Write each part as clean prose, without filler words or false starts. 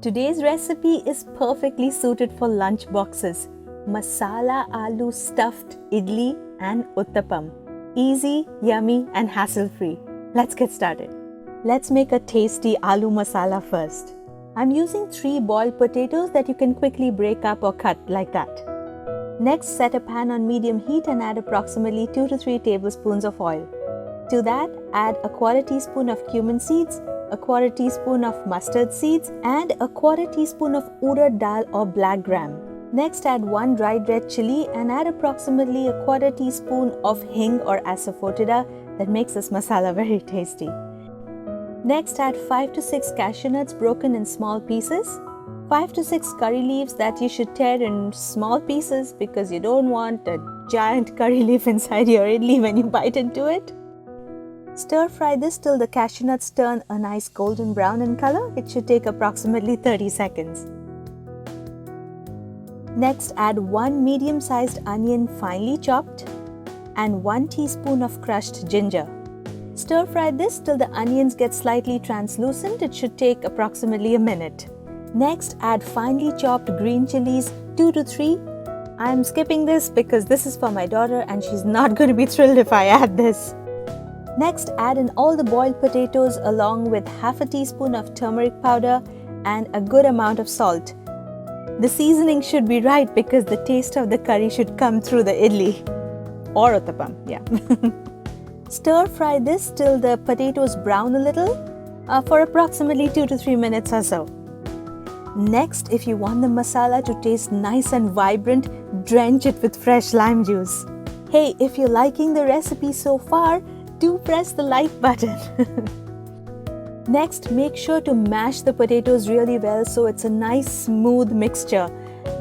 Today's recipe is perfectly suited for lunch boxes. Masala aloo stuffed idli and uttapam. Easy, yummy and hassle-free. Let's get started. Let's make a tasty aloo masala first. I'm using 3 boiled potatoes that you can quickly break up or cut like that. Next, set a pan on medium heat and add approximately 2 to 3 tablespoons of oil. To that, add a quarter teaspoon of cumin seeds, a quarter teaspoon of mustard seeds, and a quarter teaspoon of Urad Dal or black gram. Next, add 1 dried red chilli and add approximately a quarter teaspoon of Hing or Asafoetida that makes this masala very tasty. Next, add 5 to 6 cashew nuts broken in small pieces, 5 to 6 curry leaves that you should tear in small pieces because you don't want a giant curry leaf inside your idli when you bite into it. Stir fry this till the cashew nuts turn a nice golden brown in color. It should take approximately 30 seconds. Next, add 1 medium-sized onion finely chopped and 1 teaspoon of crushed ginger. Stir fry this till the onions get slightly translucent. It should take approximately a minute. Next, add finely chopped green chillies, 2 to 3. I'm skipping this because this is for my daughter and she's not going to be thrilled if I add this. Next, add in all the boiled potatoes along with half a teaspoon of turmeric powder and a good amount of salt. The seasoning should be right because the taste of the curry should come through the idli or uttapam, yeah. Stir fry this till the potatoes brown a little for approximately 2 to 3 minutes or so. Next, if you want the masala to taste nice and vibrant, drench it with fresh lime juice. Hey, if you're liking the recipe so far, do press the like button. Next, make sure to mash the potatoes really well so it's a nice smooth mixture.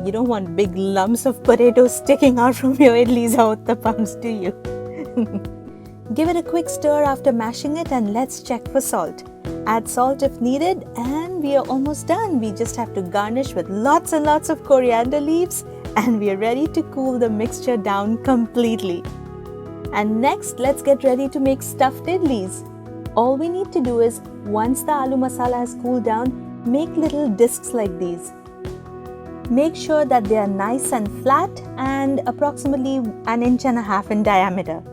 You don't want big lumps of potatoes sticking out from your idlis or uttapams, do you? Give it a quick stir after mashing it and let's check for salt. Add salt if needed and we are almost done. We just have to garnish with lots and lots of coriander leaves and we are ready to cool the mixture down completely. And next, let's get ready to make stuffed idlis. All we need to do is, once the aloo masala has cooled down, make little discs like these. Make sure that they are nice and flat and approximately 1.5 inches in diameter.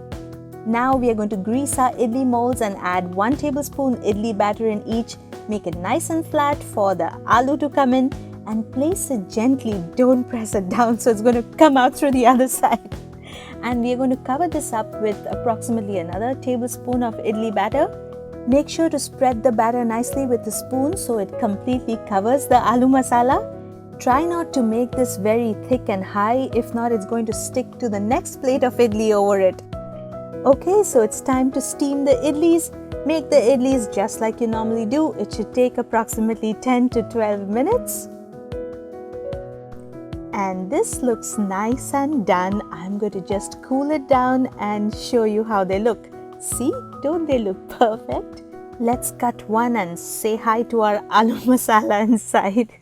Now we are going to grease our idli molds and add 1 tablespoon idli batter in each. Make it nice and flat for the aloo to come in and place it gently. Don't press it down so it's going to come out through the other side. And we are going to cover this up with approximately another tablespoon of idli batter. Make sure to spread the batter nicely with the spoon so it completely covers the aloo masala. Try not to make this very thick and high, if not it's going to stick to the next plate of idli over it. Okay, so it's time to steam the idlis. Make the idlis just like you normally do. It should take approximately 10 to 12 minutes. And this looks nice and done. I'm going to just cool it down and show you how they look. See, don't they look perfect? Let's cut one and say hi to our aloo masala inside.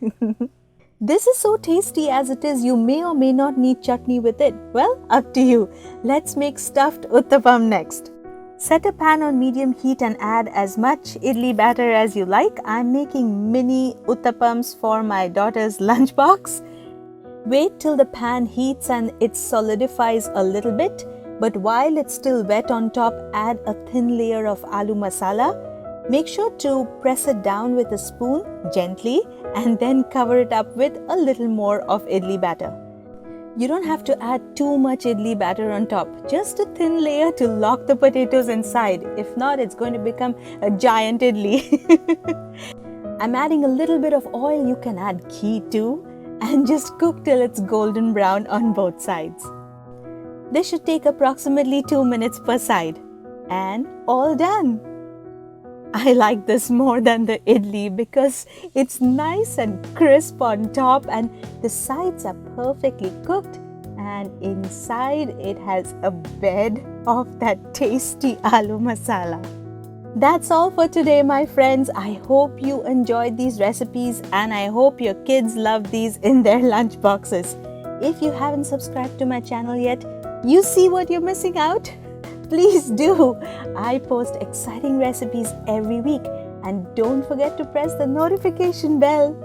This is so tasty as it is. You may or may not need chutney with it. Well, up to you. Let's make stuffed uttapam next. Set a pan on medium heat and add as much idli batter as you like. I'm making mini uttapams for my daughter's lunchbox. Wait till the pan heats and it solidifies a little bit. But while it's still wet on top, add a thin layer of aloo masala. Make sure to press it down with a spoon gently and then cover it up with a little more of idli batter. You don't have to add too much idli batter on top, just a thin layer to lock the potatoes inside. If not, it's going to become a giant idli. I'm adding a little bit of oil. You can add ghee too and just cook till it's golden brown on both sides. This should take approximately 2 minutes per side. And all done. I like this more than the idli because it's nice and crisp on top and the sides are perfectly cooked and inside it has a bed of that tasty aloo masala. That's all for today, my friends. I hope you enjoyed these recipes and I hope your kids love these in their lunch boxes. If you haven't subscribed to my channel yet, you see what you're missing out? Please do. I post exciting recipes every week and don't forget to press the notification bell.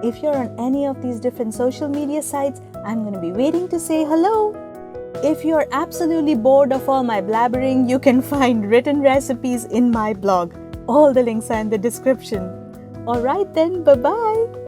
If you're on any of these different social media sites, I'm going to be waiting to say hello. If you're absolutely bored of all my blabbering, you can find written recipes in my blog. All the links are in the description. Alright then, bye-bye.